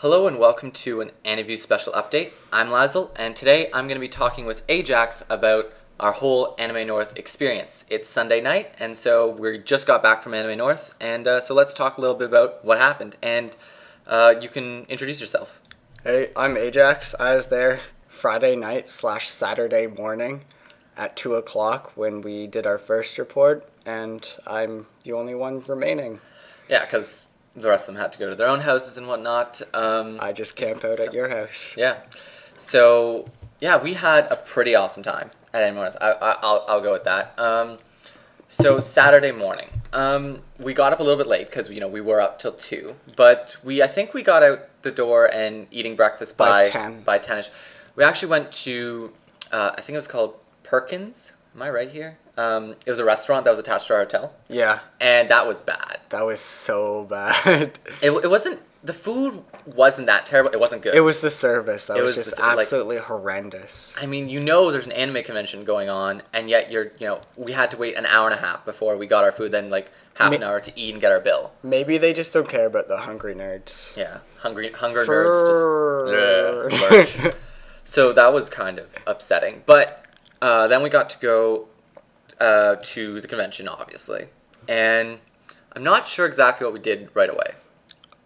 Hello and welcome to an Aniview special update. I'm Lyzl, and today I'm going to be talking with Ajax about our whole Anime North experience. It's Sunday night, and so we just got back from Anime North, and so let's talk a little bit about what happened, and you can introduce yourself. Hey, I'm Ajax. I was there Friday night / Saturday morning at 2 o'clock when we did our first report, and I'm the only one remaining. Yeah, because the rest of them had to go to their own houses and whatnot. I just camp out at your house. Yeah. So, yeah, we had a pretty awesome time at Anime North. I'll go with that. So Saturday morning, we got up a little bit late because we were up till 2, but I think we got out the door and eating breakfast by 10. By 10ish. We actually went to I think it was called Perkins. Am I right here? It was a restaurant that was attached to our hotel. Yeah. And that was bad. That was so bad. It wasn't, the food wasn't that terrible. It wasn't good. It was the service that was just like, absolutely horrendous. I mean, there's an anime convention going on, and yet we had to wait an hour and a half before we got our food, then like half an hour to eat and get our bill. Maybe they just don't care about the hungry nerds. Yeah, hunger nerds just. So that was kind of upsetting. But then we got to go to the convention, obviously, and I'm not sure exactly what we did right away.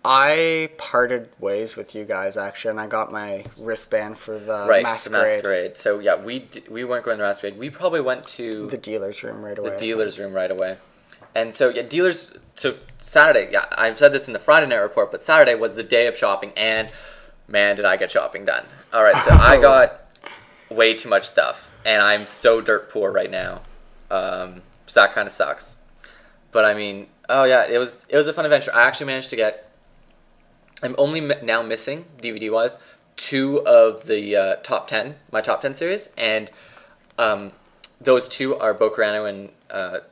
I parted ways with you guys, actually, and I got my wristband for the masquerade. The masquerade. So, yeah, we weren't going to the masquerade. We probably went to the dealer's room right away. And so, yeah, so Saturday, yeah, I said this in the Friday night report, but Saturday was the day of shopping, and man, did I get shopping done. All right, so I got way too much stuff, and I'm so dirt poor right now. So that kind of sucks. But, I mean, oh, yeah, it was a fun adventure. I actually managed to get... I'm only now missing, DVD-wise, 2 of the my top 10 series, and those 2 are Bokurano and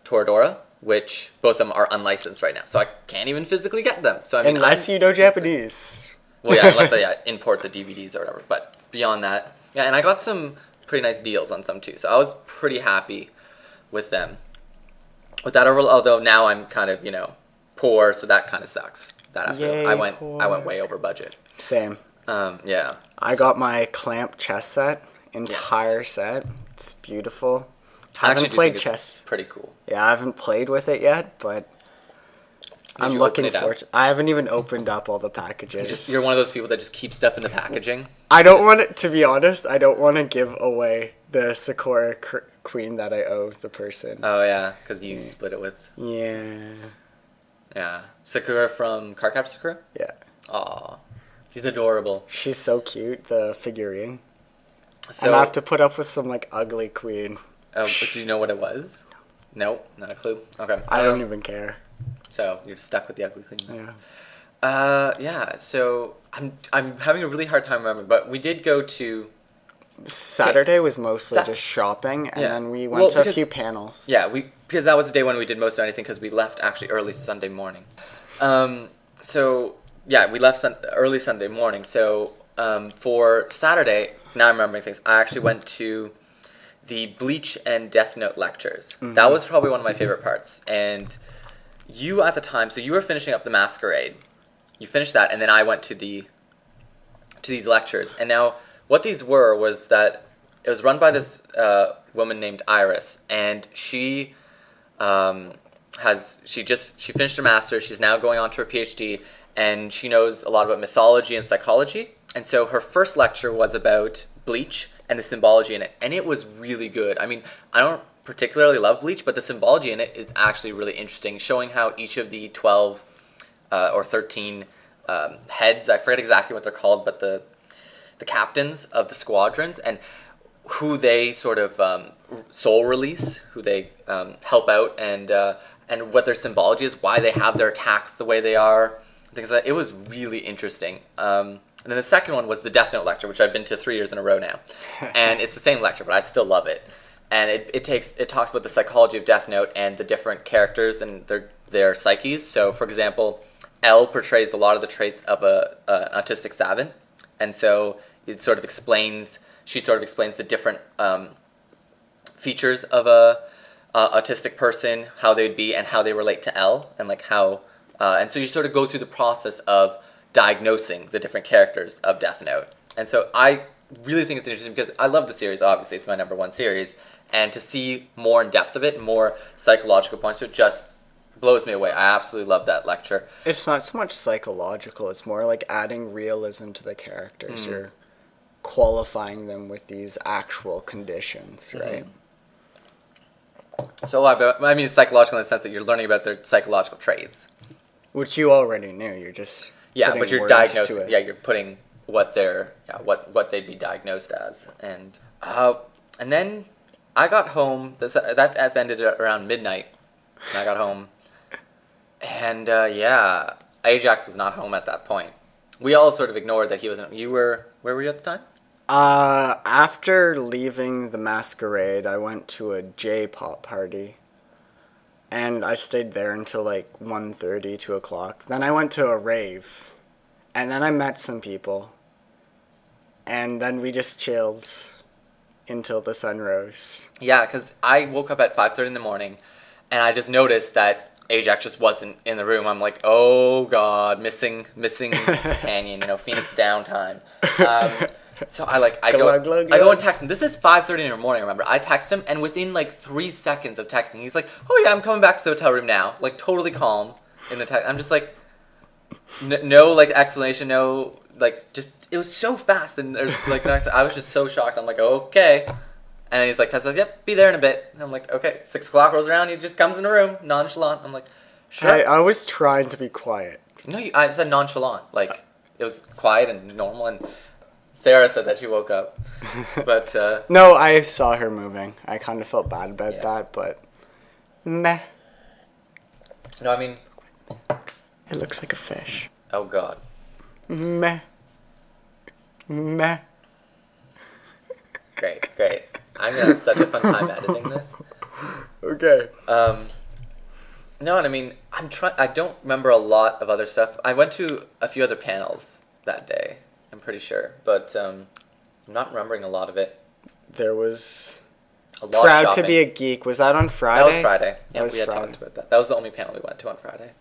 Toradora, which both of them are unlicensed right now, so I can't even physically get them. So I mean, unless you know Japanese. Well, yeah, unless I import the DVDs or whatever. But beyond that, yeah, and I got some pretty nice deals on some too, so I was pretty happy with them. With that overall, although now I'm kind of poor, so that kind of sucks. That aspect. Yay, I went way over budget. Same. Yeah. I got my clamp chess set, entire set. It's beautiful. I haven't played chess. It's pretty cool. Yeah, I haven't played with it yet, but I'm looking forward to it. I haven't even opened up all the packages. You're one of those people that just keep stuff in the packaging. I don't want it, to be honest, I don't want to give away the Sakura queen that I owe the person. Oh, yeah, because you split it with... Yeah. Yeah. Sakura from Cardcaptor Sakura? Yeah. Aw. She's adorable. She's so cute, the figurine. So, and I have to put up with some, ugly queen. Do you know what it was? No. Nope, not a clue. Okay. I don't even care. So, you're stuck with the ugly queen. Yeah. Yeah, so I'm having a really hard time remembering, but we did go to... Saturday was mostly just shopping, and then we went to a few panels. Yeah, because that was the day when we did most of anything, because we left actually early Sunday morning. So, yeah, we left early Sunday morning. So, for Saturday, now I'm remembering things, I actually went to the Bleach and Death Note lectures. Mm-hmm. That was probably one of my favorite parts. And you, at the time, so you were finishing up the masquerade. You finished that, and then I went to these lectures. And now... what these was that it was run by this woman named Iris, and she finished her master's. She's now going on to her PhD, and she knows a lot about mythology and psychology. And so her first lecture was about Bleach and the symbology in it, and it was really good. I mean, I don't particularly love Bleach, but the symbology in it is actually really interesting, showing how each of the 12 or 13 heads, I forget exactly what they're called, but the captains of the squadrons and who they sort of soul release, who they help out, and what their symbology is, why they have their attacks the way they are, things like that. It was really interesting. And then the second one was the Death Note lecture, which I've been to 3 years in a row now, and it's the same lecture, but I still love it. And it talks about the psychology of Death Note and the different characters and their psyches. So, for example, L portrays a lot of the traits of an autistic savant, and so she sort of explains the different features of a autistic person, how they would be, and how they relate to L, and like how, and so you sort of go through the process of diagnosing the different characters of Death Note. And so I really think it's interesting because I love the series, obviously. It's my number one series. And to see more in depth of it, more psychological points to it, just blows me away. I absolutely love that lecture. It's not so much psychological. It's more like adding realism to the characters or qualifying them with these actual conditions, right? So I mean, it's psychological in the sense that you're learning about their psychological traits. Which you already knew. You're just but you're diagnosing. Yeah, you're putting what they're what they'd be diagnosed as, and then I got home. That ended around midnight, and I got home, and Ajax was not home at that point. We all sort of ignored that he wasn't. Where were you at the time? After leaving the masquerade, I went to a J-pop party. And I stayed there until like 1:30, 2 o'clock. Then I went to a rave. And then I met some people. And then we just chilled until the sun rose. Yeah, because I woke up at 5:30 in the morning. And I just noticed that Ajax just wasn't in the room. I'm like, oh God, missing companion, Phoenix downtime. So I go and text him. This is 5:30 in the morning, remember. I text him, and within like 3 seconds of texting, he's like, oh yeah, I'm coming back to the hotel room now. Like, totally calm in the text. I'm just like, no, like, explanation, no, like, just, it was so fast, and there's, like, I was just so shocked. I'm like, okay. And then he's like, yep, be there in a bit. And I'm like, okay, 6 o'clock rolls around, he just comes in the room, nonchalant. I'm like, sure. I was trying to be quiet. No, I said nonchalant. Like, it was quiet and normal, and Sarah said that she woke up, but no, I saw her moving. I kind of felt bad about that, but meh. No, I mean, it looks like a fish. Oh God. Meh. Great. I'm gonna have such a fun time editing this. Okay. No, and I mean, I don't remember a lot of other stuff. I went to a few other panels that day. I'm pretty sure, but I'm not remembering a lot of it. There was a lot Proud of to be a Geek. Was that on Friday? That was Friday. Yeah, we had Friday. talked about that. That was the only panel we went to on Friday.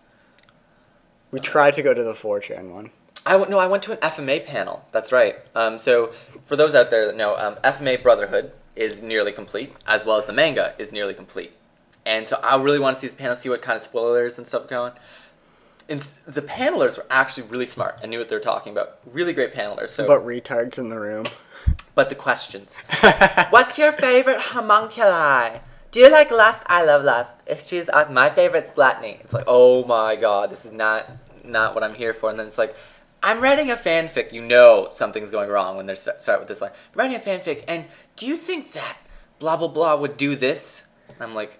We tried to go to the 4chan one. I went to an FMA panel. That's right. So for those out there that know, FMA Brotherhood is nearly complete, as well as the manga is nearly complete. And so I really want to see this panel, see what kind of spoilers and stuff going. And the panelers were actually really smart and knew what they were talking about. Really great panelers. So, but retards in the room. But the questions. What's your favorite homunculi? Do you like Lust? I love Lust. My favorite's Gluttony. It's like, oh my God, this is not what I'm here for. And then it's like, I'm writing a fanfic. Something's going wrong when they start with this line. I'm writing a fanfic, and do you think that blah, blah, blah would do this? And I'm like,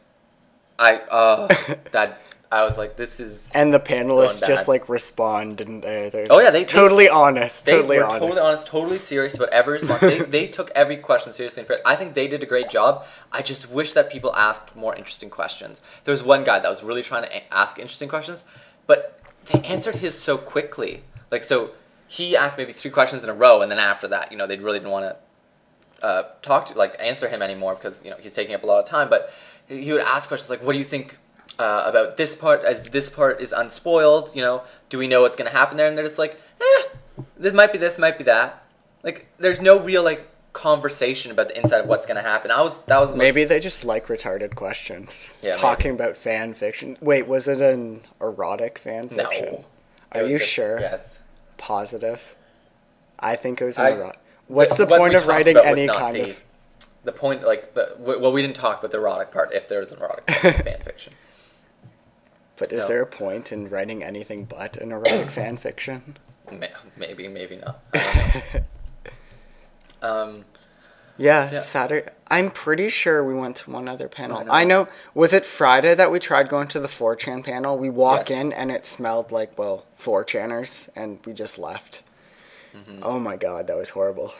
I was like, this is. And the panelists just like respond, didn't they? They're they totally honest. They were totally honest, totally serious about every response. they took every question seriously. I think they did a great job. I just wish that people asked more interesting questions. There was one guy that was really trying to ask interesting questions, but they answered his so quickly. Like, so he asked maybe 3 questions in a row, and then after that, they really didn't want to answer him anymore because he's taking up a lot of time. But he would ask questions like, "What do you think about this part? As this part is unspoiled, do we know what's going to happen there?" And they're just like, this might be this, might be that. Like, there's no real conversation about the inside of what's going to happen. That was maybe they just like retarded questions. Yeah, talking about fan fiction. Wait, was it an erotic fan fiction? No. Are you sure? Yes. Positive. I think it was an erotic. What's the point of writing any kind of? The point, we didn't talk about the erotic part. If there was an erotic fan fiction. But is there a point in writing anything but an erotic fan fiction? Maybe not. I don't know. Yeah, Saturday. I'm pretty sure we went to one other panel. I know. Was it Friday that we tried going to the 4chan panel? We walk in and it smelled like, 4chaners, and we just left. Mm-hmm. Oh my God, that was horrible.